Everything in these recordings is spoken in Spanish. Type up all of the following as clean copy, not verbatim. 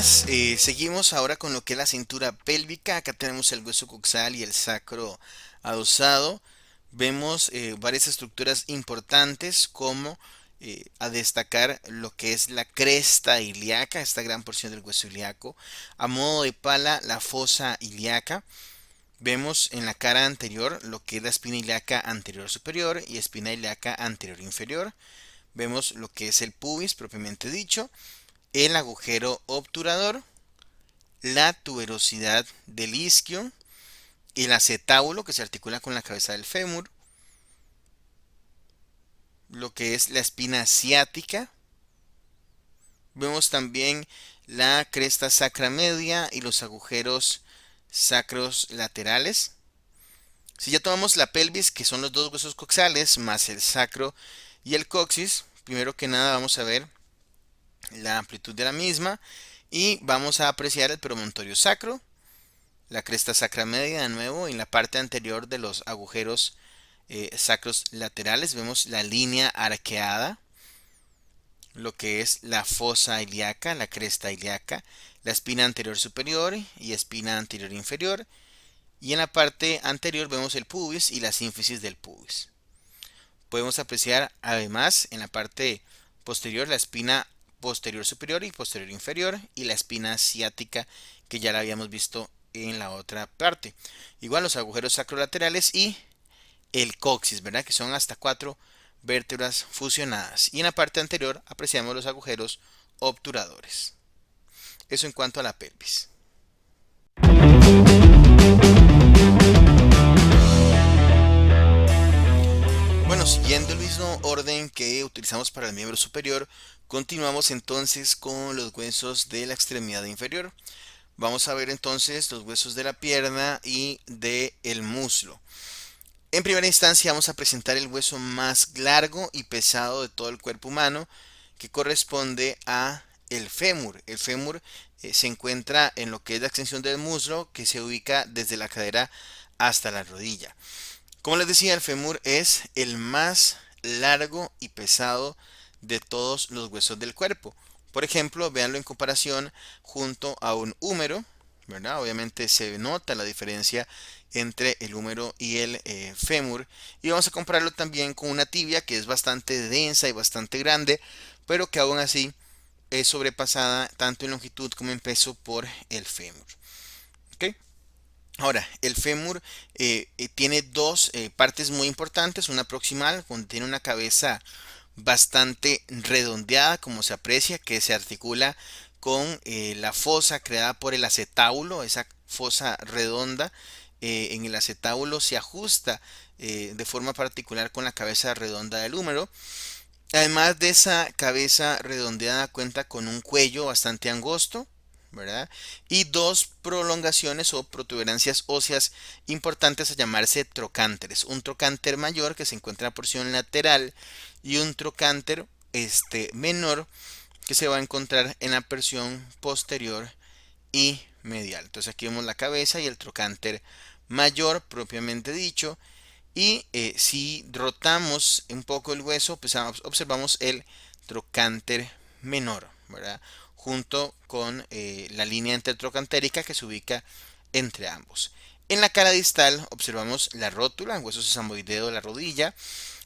días. Seguimos ahora con lo que es la cintura pélvica. Acá tenemos el hueso coxal y el sacro adosado. Vemos varias estructuras importantes como a destacar lo que es la cresta ilíaca, esta gran porción del hueso ilíaco. A modo de pala, la fosa ilíaca. Vemos en la cara anterior lo que es la espina ilíaca anterior superior y espina ilíaca anterior inferior. Vemos lo que es el pubis propiamente dicho, el agujero obturador, la tuberosidad del isquio, el acetábulo que se articula con la cabeza del fémur, lo que es la espina ciática. Vemos también la cresta sacra media y los agujeros sacros laterales. Si ya tomamos la pelvis, que son los dos huesos coxales, más el sacro y el coxis, primero que nada vamos a ver la amplitud de la misma y vamos a apreciar el promontorio sacro, la cresta sacra media de nuevo, en la parte anterior de los agujeros sacros laterales vemos la línea arqueada, lo que es la fosa ilíaca, la cresta ilíaca, la espina anterior superior y espina anterior inferior, y en la parte anterior vemos el pubis y la sínfisis del pubis. Podemos apreciar además en la parte posterior la espina posterior superior y posterior inferior y la espina ciática que ya la habíamos visto en la otra parte. Igual los agujeros sacrolaterales y el coxis, ¿verdad? Que son hasta 4 vértebras fusionadas. Y en la parte anterior apreciamos los agujeros obturadores. Eso en cuanto a la pelvis. Bueno, siguiendo el mismo orden que utilizamos para el miembro superior, continuamos entonces con los huesos de la extremidad inferior. Vamos a ver entonces los huesos de la pierna y del muslo. En primera instancia vamos a presentar el hueso más largo y pesado de todo el cuerpo humano, que corresponde a el fémur. El fémur se encuentra en lo que es la extensión del muslo, que se ubica desde la cadera hasta la rodilla. Como les decía, el fémur es el más largo y pesado de todos los huesos del cuerpo. Por ejemplo, véanlo en comparación junto a un húmero, ¿verdad? Obviamente se nota la diferencia entre el húmero y el fémur. Y vamos a compararlo también con una tibia que es bastante densa y bastante grande, pero que aún así es sobrepasada tanto en longitud como en peso por el fémur. ¿Ok? Ahora, el fémur tiene dos partes muy importantes, una proximal, donde tiene una cabeza bastante redondeada, como se aprecia, que se articula con la fosa creada por el acetábulo, esa fosa redonda. En el acetábulo se ajusta de forma particular con la cabeza redonda del húmero. Además de esa cabeza redondeada cuenta con un cuello bastante angosto, ¿verdad? Y dos prolongaciones o protuberancias óseas importantes a llamarse trocánteres. Un trocánter mayor que se encuentra en la porción lateral y un trocánter menor que se va a encontrar en la porción posterior y medial. Entonces aquí vemos la cabeza y el trocánter mayor propiamente dicho. Y si rotamos un poco el hueso, pues observamos el trocánter menor, ¿verdad? Junto con la línea intertrocantérica que se ubica entre ambos. En la cara distal observamos la rótula, el hueso sesamoideo de la rodilla.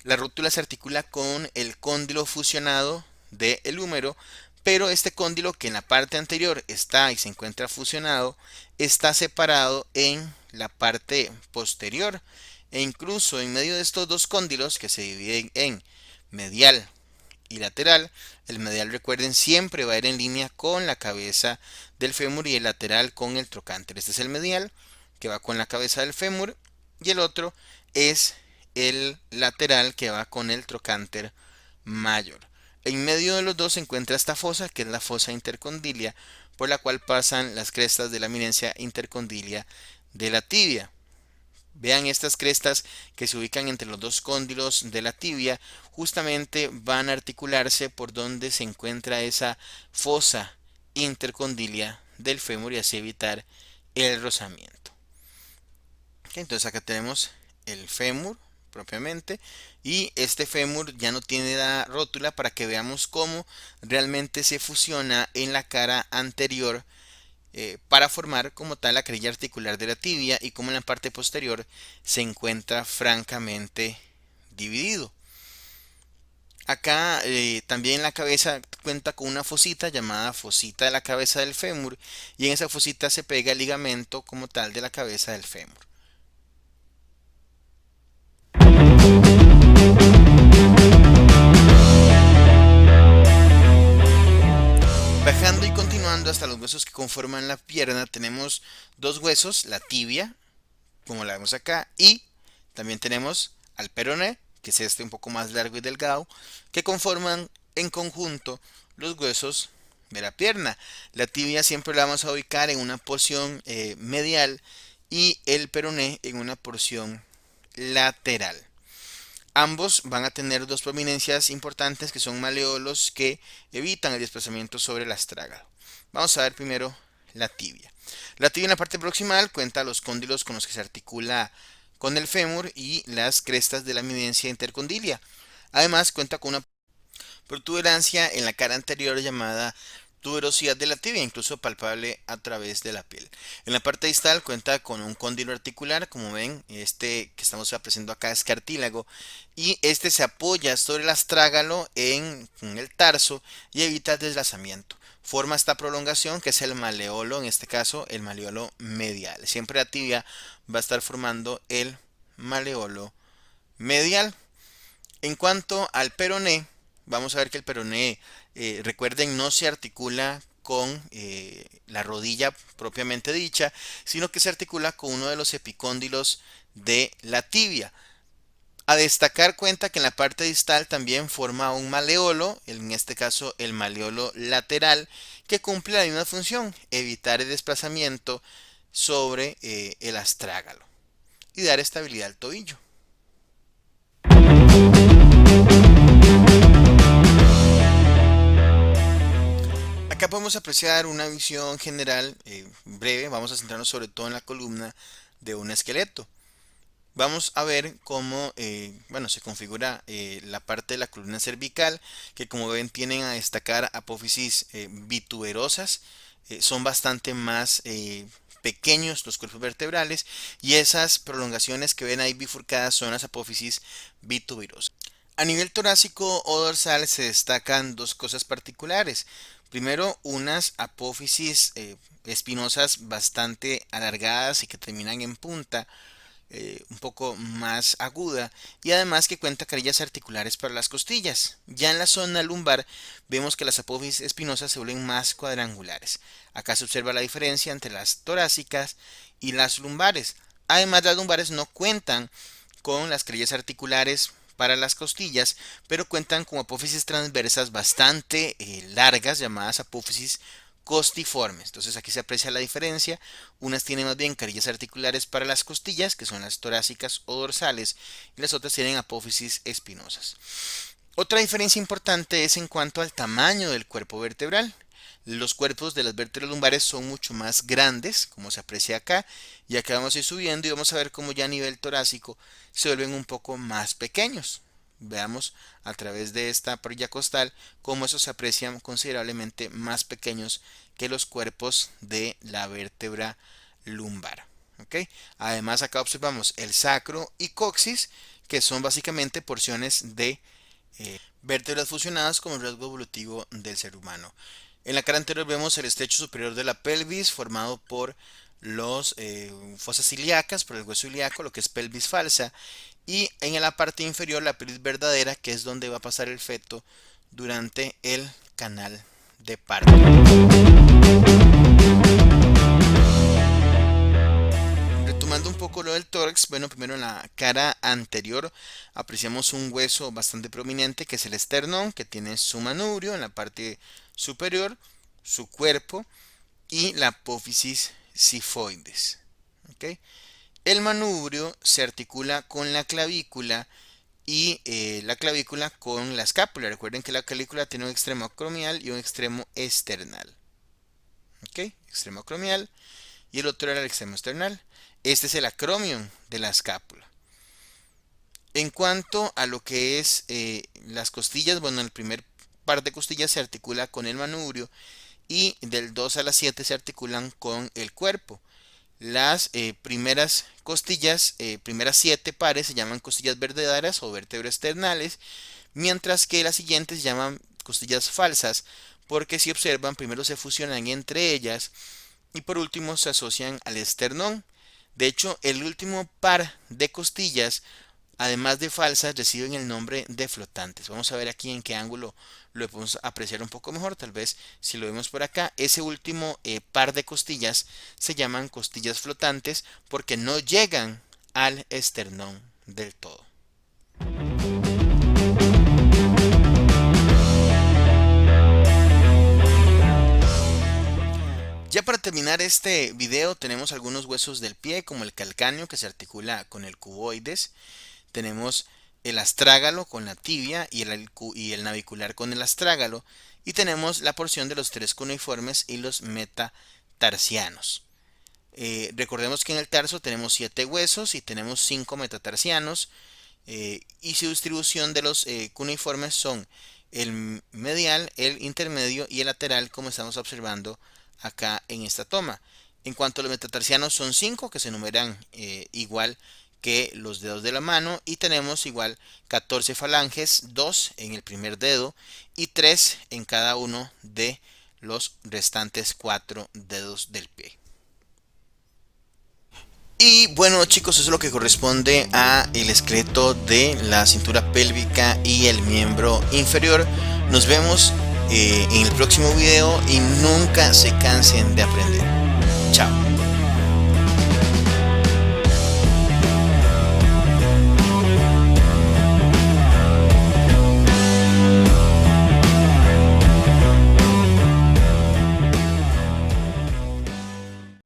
La rótula se articula con el cóndilo fusionado del húmero, pero este cóndilo que en la parte anterior está y se encuentra fusionado, está separado en la parte posterior. E incluso en medio de estos dos cóndilos que se dividen en medial y lateral, el medial, recuerden, siempre va a ir en línea con la cabeza del fémur y el lateral con el trocánter. Este es el medial que va con la cabeza del fémur y el otro es el lateral que va con el trocánter mayor. En medio de los dos se encuentra esta fosa, que es la fosa intercondilia, por la cual pasan las crestas de la eminencia intercondilia de la tibia. Vean estas crestas que se ubican entre los dos cóndilos de la tibia, justamente van a articularse por donde se encuentra esa fosa intercondilia del fémur y así evitar el rozamiento. Ok, entonces acá tenemos el fémur propiamente, y este fémur ya no tiene la rótula para que veamos cómo realmente se fusiona en la cara anterior para formar como tal la canilla articular de la tibia, y como en la parte posterior se encuentra francamente dividido. Acá también la cabeza cuenta con una fosita llamada fosita de la cabeza del fémur, y en esa fosita se pega el ligamento como tal de la cabeza del fémur. Bajando y continuando hasta los huesos que conforman la pierna, tenemos dos huesos, la tibia, como la vemos acá, y también tenemos al peroné, que es este un poco más largo y delgado, que conforman en conjunto los huesos de la pierna. La tibia siempre la vamos a ubicar en una porción medial y el peroné en una porción lateral. Ambos van a tener dos prominencias importantes, que son maleolos que evitan el desplazamiento sobre el astrágalo. Vamos a ver primero la tibia. La tibia en la parte proximal cuenta los cóndilos con los que se articula con el fémur y las crestas de la eminencia intercondilia. Además cuenta con una protuberancia en la cara anterior llamada tuberosidad de la tibia, incluso palpable a través de la piel. En la parte distal cuenta con un cóndilo articular, como ven, este que estamos apreciando acá es cartílago, y este se apoya sobre el astrágalo en el tarso y evita el deslizamiento. Forma esta prolongación que es el maleolo, en este caso el maleolo medial. Siempre la tibia va a estar formando el maleolo medial. En cuanto al peroné, vamos a ver que el peroné, recuerden, no se articula con la rodilla propiamente dicha, sino que se articula con uno de los epicóndilos de la tibia. A destacar cuenta que en la parte distal también forma un maleolo, en este caso el maleolo lateral, que cumple la misma función, evitar el desplazamiento sobre el astrágalo y dar estabilidad al tobillo. Acá podemos apreciar una visión general breve. Vamos a centrarnos sobre todo en la columna de un esqueleto. Vamos a ver cómo bueno, se configura la parte de la columna cervical, que como ven tienen a destacar apófisis bituberosas. Son bastante más pequeños los cuerpos vertebrales, y esas prolongaciones que ven ahí bifurcadas son las apófisis bituberosas. A nivel torácico o dorsal se destacan dos cosas particulares. Primero, unas apófisis espinosas bastante alargadas y que terminan en punta, un poco más aguda, y además que cuenta carillas articulares para las costillas. Ya en la zona lumbar vemos que las apófisis espinosas se vuelven más cuadrangulares. Acá se observa la diferencia entre las torácicas y las lumbares. Además, las lumbares no cuentan con las carillas articulares para las costillas, pero cuentan con apófisis transversas bastante largas, llamadas apófisis costiformes. Entonces aquí se aprecia la diferencia. Unas tienen más bien carillas articulares para las costillas, que son las torácicas o dorsales, y las otras tienen apófisis espinosas. Otra diferencia importante es en cuanto al tamaño del cuerpo vertebral. Los cuerpos de las vértebras lumbares son mucho más grandes, como se aprecia acá, y acá vamos a ir subiendo y vamos a ver cómo ya a nivel torácico se vuelven un poco más pequeños. Veamos a través de esta parilla costal cómo esos se aprecian considerablemente más pequeños que los cuerpos de la vértebra lumbar. ¿Okay? Además, acá observamos el sacro y coxis, que son básicamente porciones de vértebras fusionadas como el rasgo evolutivo del ser humano. En la cara anterior vemos el estrecho superior de la pelvis formado por los fosas ilíacas, por el hueso ilíaco, lo que es pelvis falsa, y en la parte inferior la pelvis verdadera, que es donde va a pasar el feto durante el canal de parto. Retomando un poco lo del tórax, bueno, primero en la cara anterior apreciamos un hueso bastante prominente, que es el esternón, que tiene su manubrio en la parte superior, su cuerpo y la apófisis sifoides. ¿Okay? El manubrio se articula con la clavícula y la clavícula con la escápula. Recuerden que la clavícula tiene un extremo acromial y un extremo external. ¿Okay? Extremo acromial y el otro era el extremo external. Este es el acromion de la escápula. En cuanto a lo que es las costillas, bueno, el primer par de costillas se articula con el manubrio y del 2 a la 7 se articulan con el cuerpo. Las primeras costillas, primeras 7 pares se llaman costillas vertebrais o vértebras esternales, mientras que las siguientes se llaman costillas falsas, porque si observan, primero se fusionan entre ellas y por último se asocian al esternón. De hecho, el último par de costillas, además de falsas, reciben el nombre de flotantes. Vamos a ver aquí en qué ángulo lo podemos apreciar un poco mejor. Tal vez si lo vemos por acá, ese último par de costillas se llaman costillas flotantes porque no llegan al esternón del todo. Ya para terminar este video tenemos algunos huesos del pie como el calcáneo que se articula con el cuboides. Tenemos el astrágalo con la tibia y el navicular con el astrágalo. Y tenemos la porción de los tres cuneiformes y los metatarsianos. Recordemos que en el tarso tenemos 7 huesos y tenemos 5 metatarsianos. Y su distribución de los cuneiformes son el medial, el intermedio y el lateral, como estamos observando acá en esta toma. En cuanto a los metatarsianos, son 5 que se numeran igual que los dedos de la mano, y tenemos igual 14 falanges, 2 en el primer dedo y 3 en cada uno de los restantes 4 dedos del pie. Y bueno, chicos, eso es lo que corresponde a el esqueleto de la cintura pélvica y el miembro inferior. Nos vemos en el próximo video y nunca se cansen de aprender.